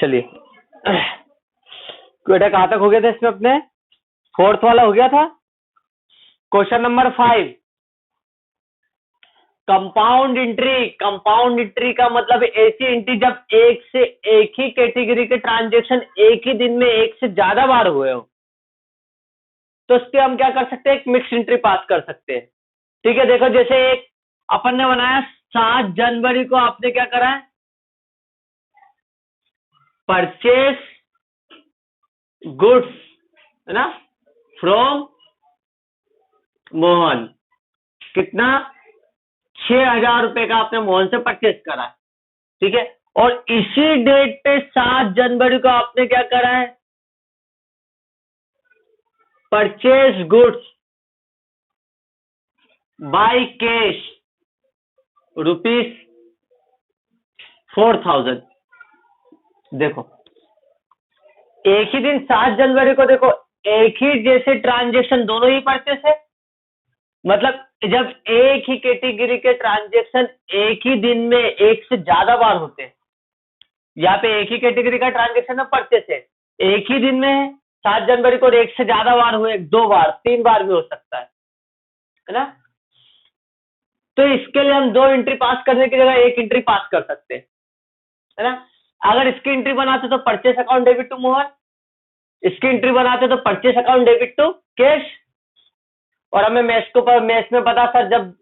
चलिए बेटा कहाँ तक हो गया था इसमें अपने? फोर्थ वाला हो गया था। Question number 5, compound entry. Compound entry का मतलब ऐसी एंट्री जब एक से एक ही कैटेगरी के ट्रांजेक्शन एक ही दिन में एक से ज्यादा बार हुए हो, तो उसके हम क्या कर सकते हैं, एक मिक्स एंट्री पास कर सकते हैं। ठीक है, देखो जैसे एक अपन ने बनाया 7 जनवरी को आपने क्या करा है, परचेस गुड्स, है ना, फ्रॉम मोहन। कितना? 6,000 रुपए का आपने मोहन से परचेस करा है। ठीक है, और इसी डेट पे 7 जनवरी को आपने क्या करा है, परचेस गुड्स बाय कैश ₹4,000। देखो एक ही दिन 7 जनवरी को, देखो एक ही जैसे ट्रांजेक्शन दोनों ही परचेस है, मतलब जब एक ही कैटेगरी के ट्रांजेक्शन एक ही दिन में एक से ज्यादा बार होते हैं, यहाँ पे एक ही कैटेगरी का ट्रांजेक्शन में परचेस है, एक ही दिन में 7 जनवरी को एक से ज्यादा बार हुए, 2 बार 3 बार भी हो सकता है ना। तो इसके लिए हम 2 एंट्री पास करने की जगह 1 एंट्री पास कर सकते हैं, है ना। अगर इसकी एंट्री बनाते तो purchase account debit to Mohan, इसकी एंट्री बनाते तो purchase account debit to cash. और हमें मैथ्स में पता सर, जब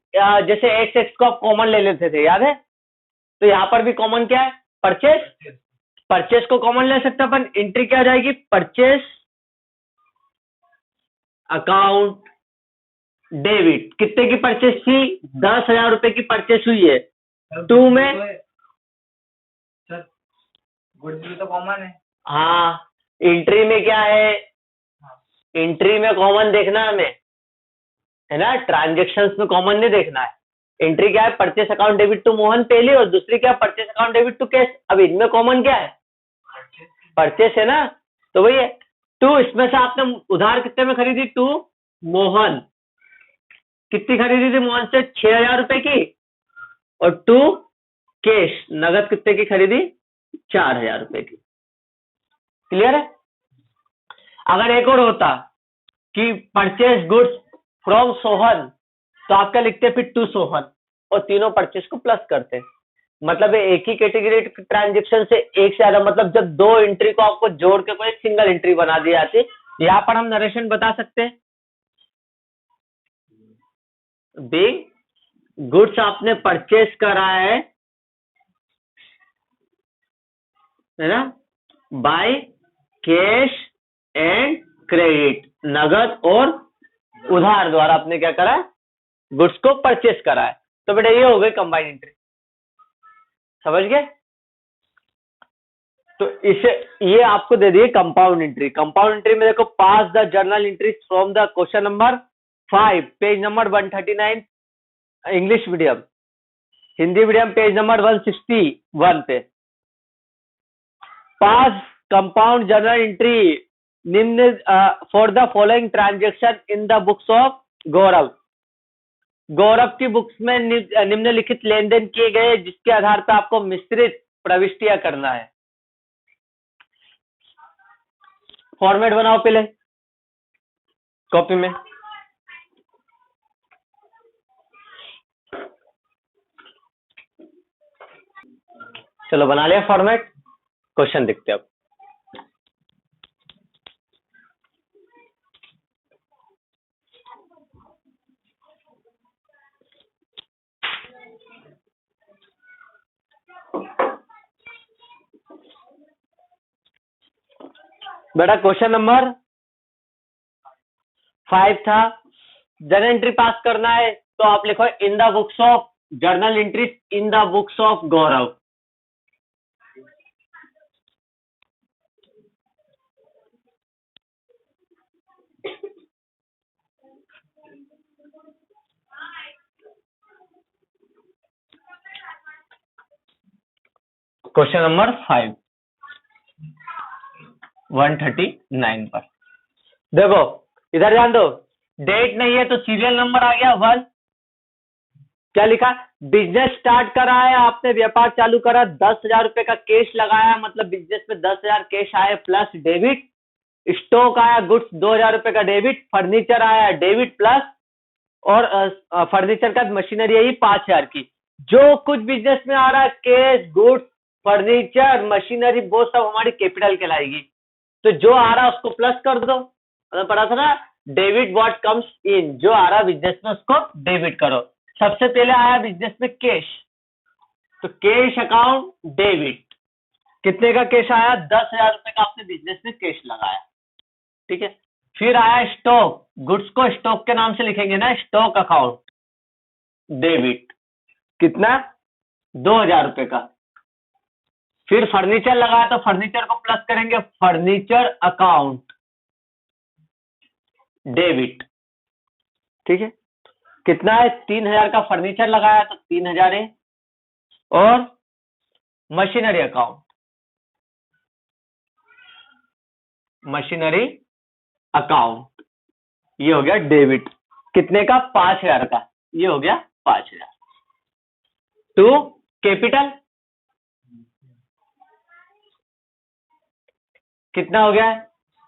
जैसे एक्स एक्स को आप कॉमन ले लेते थे, याद है, तो यहाँ पर भी कॉमन क्या है, परचेस। परचेस को कॉमन ले सकते अपन, एंट्री क्या आ जाएगी, परचेस अकाउंट डेबिट। कितने की परचेस थी, 10,000 रुपए की परचेस हुई है। 2 में गुड्स तो कॉमन है। हाँ, एंट्री में क्या है, एंट्री में कॉमन देखना है हमें, है ना, ट्रांजेक्शन्स में कॉमन नहीं देखना है। एंट्री क्या है, purchase account debit to Mohan पहली, और दूसरी क्या, purchase account debit to cash. अब इनमें कॉमन क्या है, परचेस है ना, तो वही है 2। इसमें से आपने उधार कितने में खरीदी, 2 मोहन। कितनी खरीदी थी मोहन से, 6,000 रुपए की, और 2 कैश नगद कितने की खरीदी, 4,000 रुपए की। क्लियर है। अगर एक और होता कि परचेस गुड्स फ्रॉम सोहन, तो आप क्या लिखते, फिर टू सोहन, और तीनों परचेस को प्लस करते। मतलब एक ही कैटेगरी ट्रांजेक्शन से एक से ज्यादा, मतलब जब 2 एंट्री को आपको जोड़ के कोई सिंगल एंट्री बना दी जाती, यहां पर हम नरेशन बता सकते हैं। बिग गुड्स आपने परचेस करा है ना, बाय कैश एंड क्रेडिट, नगद और उधार द्वारा आपने क्या करा है, गुड्स को परचेस करा है। तो बेटा ये हो गई कंबाइंड एंट्री, समझ गए। तो इसे ये आपको दे दिए कंपाउंड एंट्री। कंपाउंड एंट्री में देखो, pass the journal entry from the question number 5, page number 139, English medium. Hindi medium page number 161 पे। पास कंपाउंड जर्नल एंट्री निम्न for the following transaction in the books of Gaurav. Gaurav की books में निम्नलिखित लेन then किए गए, जिसके आधार पर आपको मिश्रित प्रविष्टियां करना है। फॉर्मेट बनाओ पहले कॉपी में। चलो बना लिया फॉर्मेट, क्वेश्चन देखते हैं अब। बेटा क्वेश्चन नंबर 5 था, जर्नल एंट्री पास करना है, तो आप लिखो इन the books of, journal entry in the books of Gaurav. Question number 5 139 पर देखो, इधर ध्यान दो, डेट नहीं है तो सीरियल नंबर आ गया 1, क्या लिखा? बिजनेस स्टार्ट करा है आपने, व्यापार चालू करा, 10,000 रुपए का कैश लगाया, मतलब बिजनेस में 10,000 कैश आए प्लस डेबिट, स्टॉक आया गुड्स 2,000 रुपए का डेबिट, फर्नीचर आया डेबिट प्लस, और फर्नीचर का मशीनरी आई 5,000 की। जो कुछ बिजनेस में आ रहा है कैश, गुड्स, फर्नीचर, मशीनरी, वो सब हमारी कैपिटल कहलाएगी। तो जो आ रहा है उसको प्लस कर दो, पढ़ा था ना, डेबिट व्हाट कम्स इन, जो आ रहा है बिजनेस में उसको डेबिट करो। सबसे पहले आया बिजनेस में कैश, तो कैश अकाउंट डेबिट, कितने का कैश आया? 10,000 रुपए का आपने बिजनेस में कैश लगाया, ठीक है। फिर आया स्टॉक, गुड्स को स्टॉक के नाम से लिखेंगे ना, स्टॉक अकाउंट डेबिट, कितना? 2,000 रुपए का। फिर फर्नीचर लगाया तो फर्नीचर को प्लस करेंगे, फर्नीचर अकाउंट डेबिट, ठीक है। कितना है? 3,000 का फर्नीचर लगाया तो 3,000 है, और मशीनरी अकाउंट, मशीनरी अकाउंट, ये हो गया डेबिट, कितने का? 5,000 का, ये हो गया 5,000। टू कैपिटल कितना हो गया?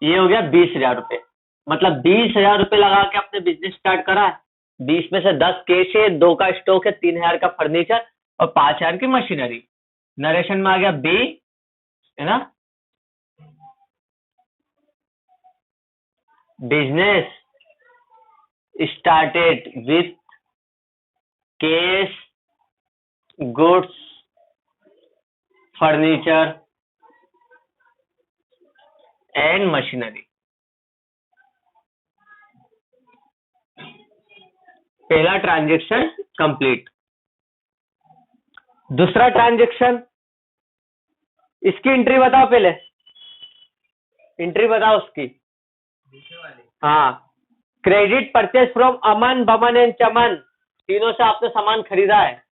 ये हो गया 20,000 रुपए, मतलब 20,000 रुपए लगा के आपने बिजनेस स्टार्ट करा है। 20 में से 10 कैश है, 2 का स्टॉक है, 3,000 का फर्नीचर और 5,000 की मशीनरी। नरेशन में आ गया बी, है ना, business started with cash, goods, furniture and machinery. पहला ट्रांजेक्शन कंप्लीट। दूसरा ट्रांजेक्शन, इसकी एंट्री बताओ, पहले एंट्री बताओ उसकी। हाँ, credit purchase from Aman, Boman and चमन, तीनों से आपने सामान खरीदा है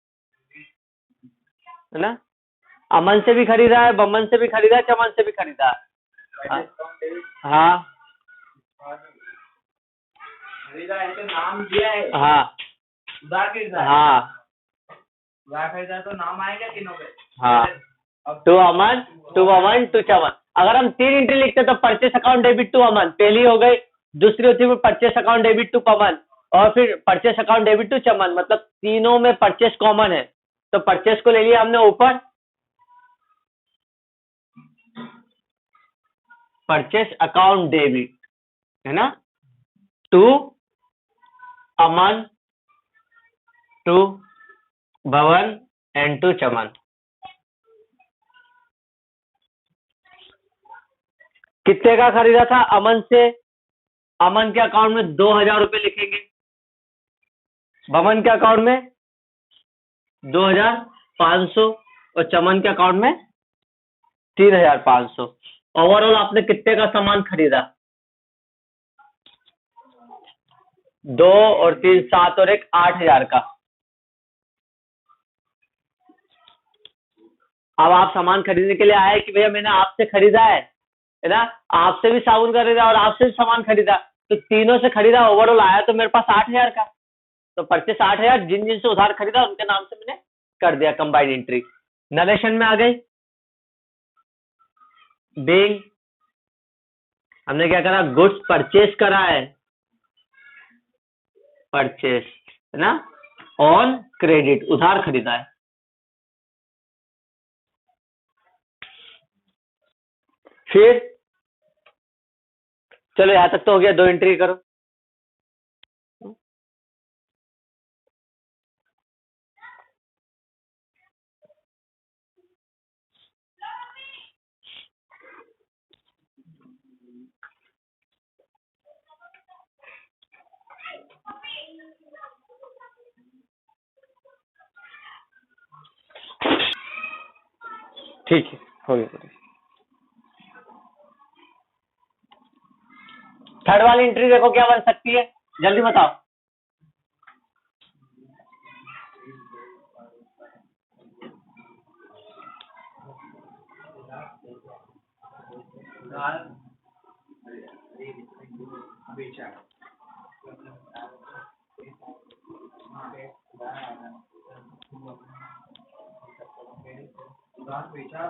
ना? अमन से भी खरीदा है, बमन से भी खरीदा है, चमन से भी खरीदा है। हाँ खरीदा है तो नाम दिया है। हाँ उधार खरीदा है। हाँ उधार खरीदा तो नाम आएगा तीनों पे। हाँ, to Aman, to Boman, to चमन। अगर हम 3 एंट्री लिखते तो परचेस अकाउंट डेबिट टू अमन पहली हो गई, दूसरी होती है परचेस अकाउंट डेबिट टू पवन, और फिर परचेस अकाउंट डेबिट टू चमन, मतलब तीनों में परचेस कॉमन है, तो परचेस को ले लिया हमने ऊपर, परचेस अकाउंट डेबिट, है ना, टू अमन, टू भवन एंड टू चमन। कितने का खरीदा था अमन से? अमन के अकाउंट में 2,000 रुपए लिखेंगे, भवन के अकाउंट में 2,500 और चमन के अकाउंट में 3,500। ओवरऑल आपने कितने का सामान खरीदा? 2 और 3 7 और 1 8,000 का। अब आप सामान खरीदने के लिए आए कि भैया मैंने आपसे खरीदा है ना, आपसे भी साबुन खरीदा और आपसे भी सामान खरीदा, तो तीनों से खरीदा, ओवरऑल आया तो मेरे पास 8,000 का। तो परचेस 8,000, जिन जिन से उधार खरीदा उनके नाम से मैंने कर दिया कंबाइंड एंट्री। नरेशन में आ गई बिल, हमने क्या करा? गुड्स परचेस करा है, परचेस, है ना, ऑन क्रेडिट, उधार खरीदा है। फिर चलो यहां तक तो हो गया, 2 एंट्री करो। ठीक है, हो गया। थर्ड वाली एंट्री देखो क्या बन सकती है, जल्दी बताओ। उधार बेचा। उधार बेचा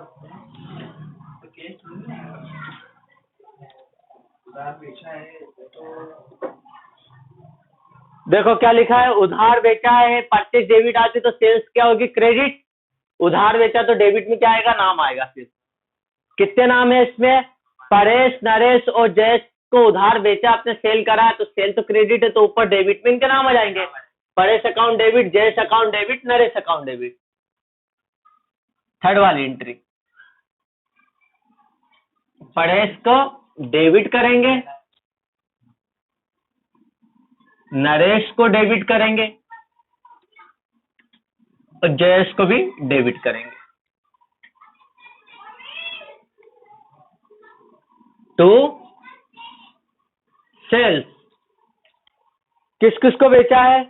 तो केस थोड़ी ना आएगा। उधार बेचा है तो देखो क्या लिखा है, उधार बेचा है, परचेज डेबिट आती तो सेल्स क्या होगी, क्रेडिट। उधार बेचा तो डेबिट में क्या आएगा, नाम आएगा। फिर कितने नाम है इसमें, परेश, नरेश और जयेश को उधार बेचा, आपने सेल करा है तो सेल तो क्रेडिट है, तो ऊपर डेबिट में इनके नाम आ जाएंगे। Paresh account debit, Jayesh account debit, Naresh account debit. Third वाली एंट्री, परेश को डेबिट करेंगे, नरेश को डेबिट करेंगे और जयेश को भी डेबिट करेंगे। टू सेल्स, किस किस को बेचा है,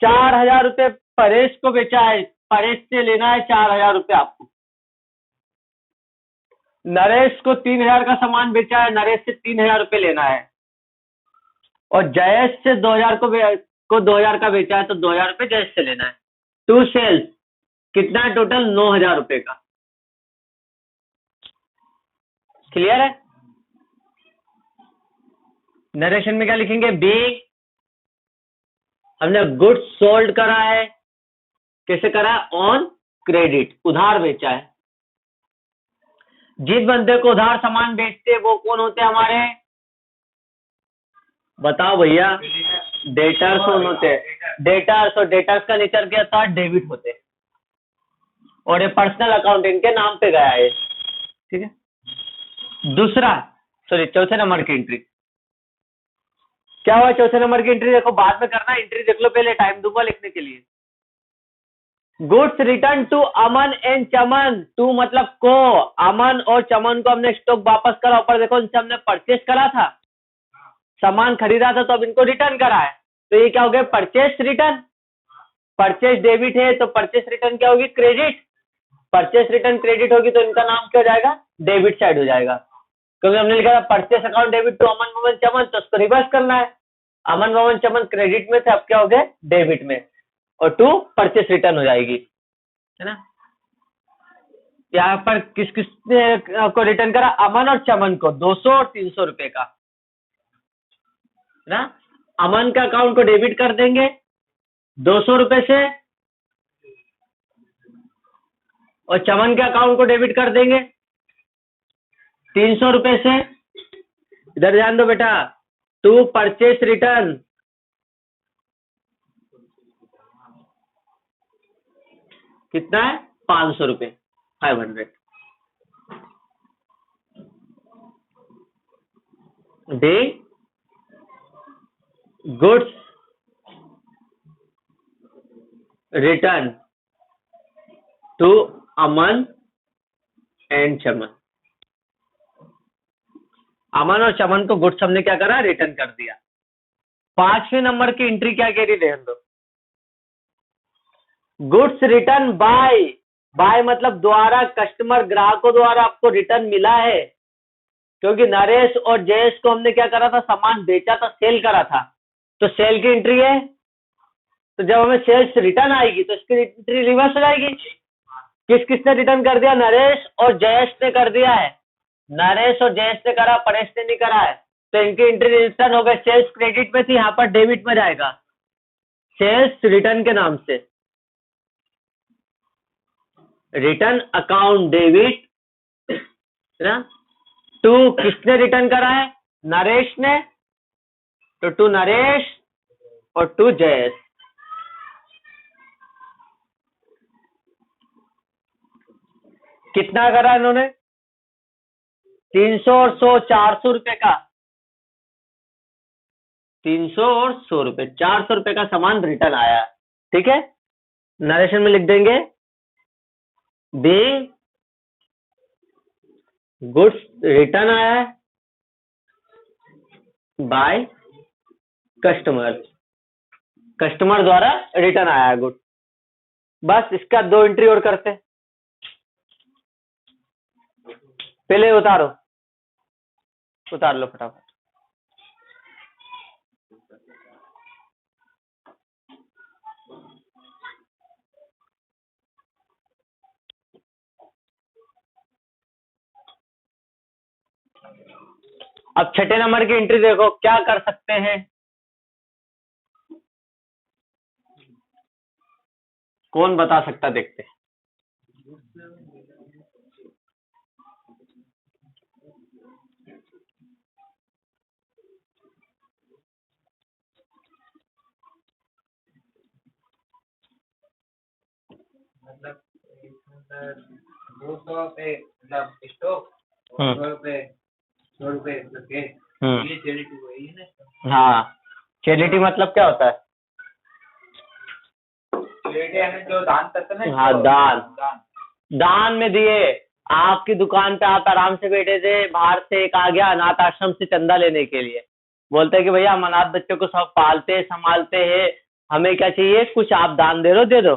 4,000 रुपये परेश को बेचा है, परेश से लेना है 4,000 रुपये आपको। नरेश को 3,000 का सामान बेचा है, नरेश से 3,000 रुपये लेना है। और जयेश से 2,000 को 2,000 का बेचा है तो 2,000 रुपये जयेश से लेना है। टू सेल्स, कितना है टोटल, 9,000 रुपये का। क्लियर है। नरेशन में क्या लिखेंगे, बीइंग, हमने गुड्स सोल्ड करा है, कैसे करा है, ऑन क्रेडिट, उधार बेचा है। जिस बंदे को उधार सामान बेचते वो कौन होते हैं हमारे, बताओ भैया, डेटर्स कौन होते हैं, डेटर्स। और डेटर्स का नेचर क्या था, डेबिट होते हैं, और ये पर्सनल अकाउंट इनके नाम पे गया है। ठीक है। दूसरा, सॉरी, चौथे नंबर की एंट्री क्या हुआ, चौथे नंबर की एंट्री देखो, बाद में करना, एंट्री देख लो पहले, टाइम दूंगा लिखने के लिए। Goods return to Aman and Chaman, to मतलब को, अमन और चमन को हमने स्टॉक वापस करा, ऊपर देखो इनसे हमने परचेस करा था, सामान खरीदा था, तो अब इनको रिटर्न करा है, तो ये क्या हो गया, परचेस रिटर्न। परचेस डेबिट है तो परचेस रिटर्न क्या होगी, क्रेडिट। परचेस रिटर्न क्रेडिट होगी तो इनका नाम क्या हो जाएगा, डेबिट साइड हो जाएगा, क्योंकि हमने लिखा था परचेस अकाउंट डेबिट टू अमन मोहन चमन, तो उसको रिवर्स करना है। अमन मोहन चमन क्रेडिट में थे, अब क्या हो गए, डेबिट में, और टू परचेस रिटर्न हो जाएगी, है ना। यहाँ पर किस किस ने को रिटर्न करा, अमन और चमन को 200 और 300 रुपए का, है ना। अमन का अकाउंट को डेबिट कर देंगे 200 रुपए से, और चमन के अकाउंट को डेबिट कर देंगे 300 रुपए से। इधर ध्यान दो बेटा, टू परचेस रिटर्न कितना है, 500 रुपए, 500। The goods return to Aman and Chaman, Aman और चमन को गुड्स हमने क्या करा, रिटर्न कर दिया। 5वें नंबर की एंट्री क्या कह रही, ध्यान दो, गुड्स रिटर्न बाय, बाय मतलब द्वारा, कस्टमर ग्राहकों द्वारा आपको रिटर्न मिला है, क्योंकि नरेश और जयेश को हमने क्या करा था, सामान बेचा था, सेल करा था, तो सेल की एंट्री है, तो जब हमें सेल्स रिटर्न आएगी तो इसकी एंट्री रिवर्स हो जाएगी। किस किसने रिटर्न कर दिया, नरेश और जयेश ने कर दिया है, नरेश और जयेश ने करा, परेश ने नहीं करा है, तो इनकी एंट्री रिटर्न हो गई, सेल्स क्रेडिट में थी, यहाँ पर डेबिट में जाएगा, सेल्स रिटर्न के नाम से, रिटर्न अकाउंट डेबिट, है ना। टू किसने रिटर्न करा है, नरेश ने, तो टू नरेश और टू जयेश। कितना करा इन्होंने, 300 और 100, 400 रुपए का, 300 और 100 रुपए, 400 रुपए का सामान रिटर्न आया। ठीक है, नरेशन में लिख देंगे, बी गुड्स रिटर्न आया है बाय कस्टमर, कस्टमर द्वारा रिटर्न आया है गुड। बस इसका 2 एंट्री और करते हैं, पहले उतारो, उतार लो फटाफट। अब छठे नंबर की एंट्री देखो, क्या कर सकते हैं, कौन बता सकता, देखते हैं। मतलब 200 पे मतलब स्टॉक, 100 रुपए मतलब के, ये चैरिटी वही है ना। हाँ, चैरिटी मतलब क्या होता है? चैरिटी हमें जो दान करते हैं ना। हाँ, दान में दिए। आपकी दुकान पे आप आराम से बैठे थे, बाहर से एक आ गया अनाथ आश्रम से चंदा लेने के लिए, बोलते हैं कि भैया हम अनाथ बच्चों को सब पालते संभालते हैं, हमें क्या चाहिए, कुछ आप दान दे दो।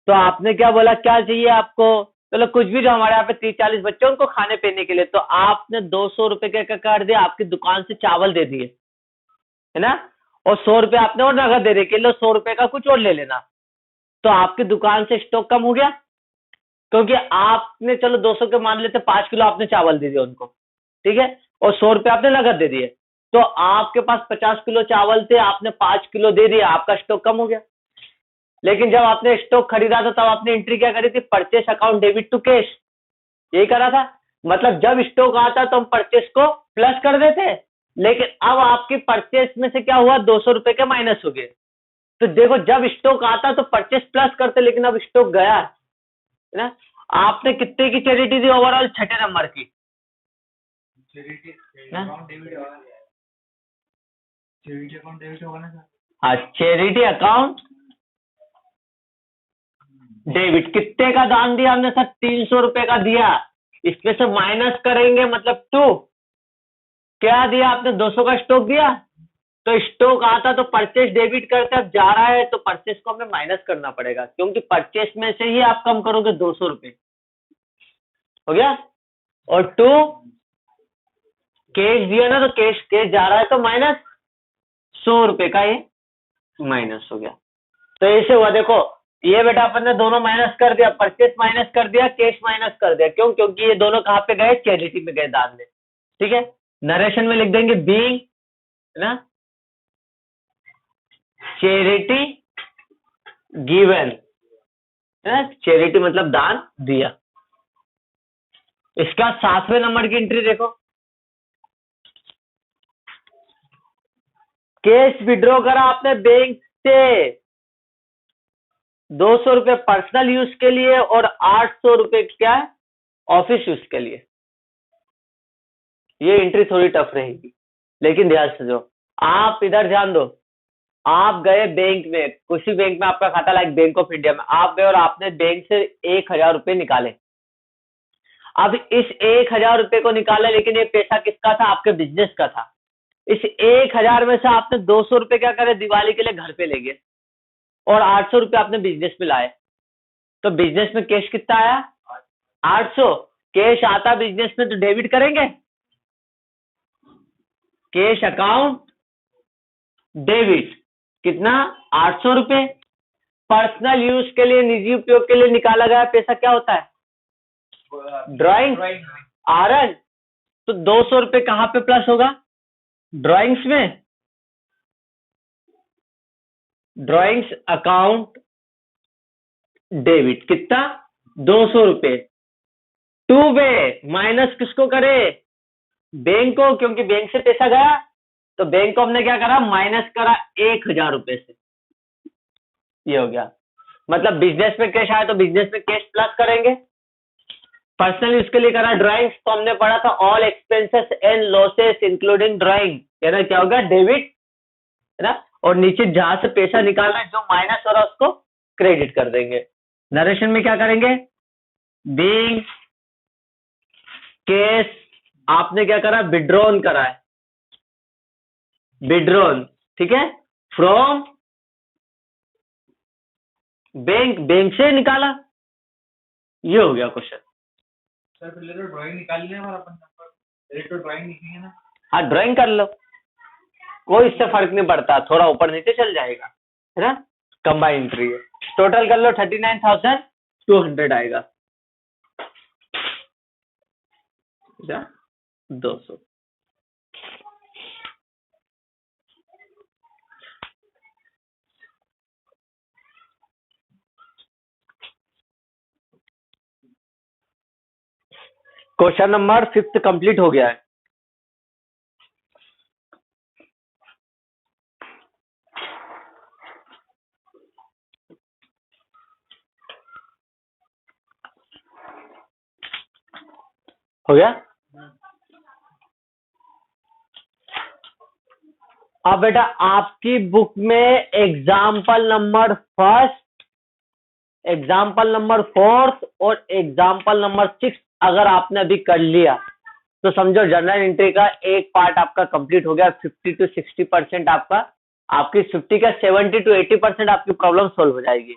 तो आपने क्या बोला, क्या चाहिए आपको? चलो कुछ भी, जो हमारे यहाँ पे 30-40 बच्चे उनको खाने पीने के लिए, तो आपने 200 रुपए का कर दिया, आपकी दुकान से चावल दे दिए, है ना, और 100 रुपए आपने और नगद दे दिए कि लो 100 रुपए का कुछ और ले लेना। तो आपकी दुकान से स्टॉक कम हो गया, क्योंकि आपने चलो 200 के मान लेते, 5 किलो आपने चावल दे दिया उनको, ठीक है, और 100 रुपए आपने नगद दे दिए, तो आपके पास 50 किलो चावल थे, आपने 5 किलो दे दिया, आपका स्टॉक कम हो गया। लेकिन जब आपने स्टॉक खरीदा था तब आपने एंट्री क्या करी थी, purchase account debit to cash, यही करा था। मतलब जब स्टॉक आता तो हम परचेस को प्लस कर देते, लेकिन अब आपकी परचेस में से क्या हुआ, 200 रुपए के माइनस हो गए। तो देखो, जब स्टॉक आता तो परचेस प्लस करते, लेकिन अब स्टॉक गया, है ना। आपने कितने की चैरिटी दी ओवरऑल, छठे नंबर की? चैरिटी अकाउंट डेबिट होगा, चैरिटी अकाउंट डेबिट होगा ना सर। हाँ, चैरिटी अकाउंट डेबिट। कितने का दान दिया हमने सर? 300 रुपए का दिया। इसमें से माइनस करेंगे मतलब 2, क्या दिया आपने? 200 का स्टॉक दिया, तो स्टॉक आता तो परचेस डेबिट करते, अब जा रहा है तो परचेस को हमें माइनस करना पड़ेगा, क्योंकि परचेस में से ही आप कम करोगे 200 रुपए, हो गया। और 2 कैश दिया ना, तो कैश जा रहा है तो माइनस 100 रुपए का ये माइनस हो गया। तो ऐसे हुआ, देखो ये बेटा अपन ने दोनों माइनस कर दिया, परचेस माइनस कर दिया, कैश माइनस कर दिया, क्यों? क्योंकि ये दोनों कहाँ पे गए, चैरिटी में गए, दान में, ठीक है। नरेशन में लिख देंगे बीइंग, है ना, चैरिटी गिवन, है ना, चैरिटी मतलब दान दिया। इसका 7वें नंबर की एंट्री देखो, कैश विड्रॉ करा आपने बैंक से, 200 रुपए पर्सनल यूज के लिए और 800 रुपए क्या है, ऑफिस यूज के लिए। ये एंट्री थोड़ी टफ रहेगी, लेकिन ध्यान से जो, आप इधर ध्यान दो, आप गए बैंक में, किसी बैंक में आपका खाता, लाइक बैंक ऑफ इंडिया में आप गए और आपने बैंक से 1000 रुपए निकाले। अब इस 1000 रुपए को निकाला, लेकिन ये पैसा किसका था, आपके बिजनेस का था। इस 1000 में से आपने 200 रुपए क्या करे, दिवाली के लिए घर पे ले गए, और 800 रुपए आपने बिजनेस में लाए। तो बिजनेस में कैश कितना आया, 800। कैश आता बिजनेस में तो डेबिट करेंगे, कैश अकाउंट डेबिट, कितना, 800 रुपए। पर्सनल यूज के लिए, निजी उपयोग के लिए निकाला गया पैसा क्या होता है, ड्राइंग, आरन। तो 200 रुपए कहां पे प्लस होगा, ड्राइंग्स में, ड्राइंग्स अकाउंट डेबिट, कितना, 200 रुपए। 2 वे माइनस किसको करे, बैंक को, क्योंकि बैंक से पैसा गया, तो बैंक को हमने क्या करा, माइनस करा 1000 रुपए से, ये हो गया। मतलब बिजनेस में कैश आया तो बिजनेस में कैश प्लस करेंगे, पर्सनल यूज के लिए करा ड्राइंग्स, तो हमने पढ़ा था all expenses and losses including drawing, यानी क्या होगा, डेबिट, है ना, और नीचे जहां से पैसा निकालना है, जो माइनस हो रहा है उसको क्रेडिट कर देंगे। नरेशन में क्या करेंगे, बीइंग कैश, आपने क्या करा, विड्रॉन करा है, विड्रॉन, ठीक है, फ्रॉम बैंक, बैंक से निकाला, ये हो गया क्वेश्चन। सर पहले तो ड्राइंग निकाल लिया हमारा अपन नंबर, पहले तो ड्राइंग लिखेंगे ना। हाँ, ड्राइंग कर लो, कोई इससे फर्क नहीं पड़ता, थोड़ा ऊपर नीचे चल जाएगा, है ना। कंबाइंड एंट्री है, टोटल कर लो 39,200 आएगा, 200। क्वेश्चन नंबर 5 कंप्लीट हो गया है। हो गया। अब बेटा आपकी बुक में example number first, example number 4 और एग्जाम्पल नंबर 6 अगर आपने अभी कर लिया तो समझो जनरल एंट्री का एक पार्ट आपका कंप्लीट हो गया। 50 to 60% आपका, आपकी 50 का 70 to 80% आपकी प्रॉब्लम सोल्व हो जाएगी।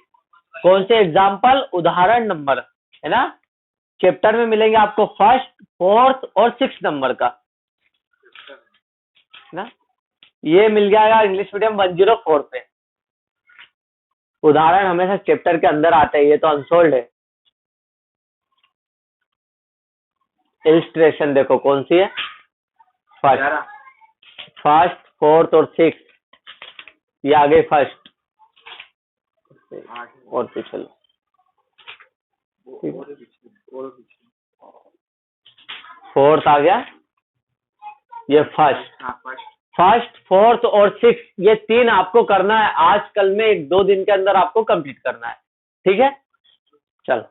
कौन से एग्जाम्पल? उदाहरण नंबर, है ना। चैप्टर में मिलेंगे आपको 1st, 4th और 6th नंबर का, ना। ये मिल जाएगा इंग्लिश मीडियम 104 पे। उदाहरण हमेशा चैप्टर के अंदर आते हैं, ये तो अनसोल्ड है। इलस्ट्रेशन देखो कौन सी है, फर्स्ट, 4th और 6th, ये आगे फर्स्ट और पीछे लो। 4th आ गया, ये फर्स्ट, 4th और 6th, ये 3 आपको करना है आज कल में, 1-2 दिन के अंदर आपको कंप्लीट करना है। ठीक है, चलो।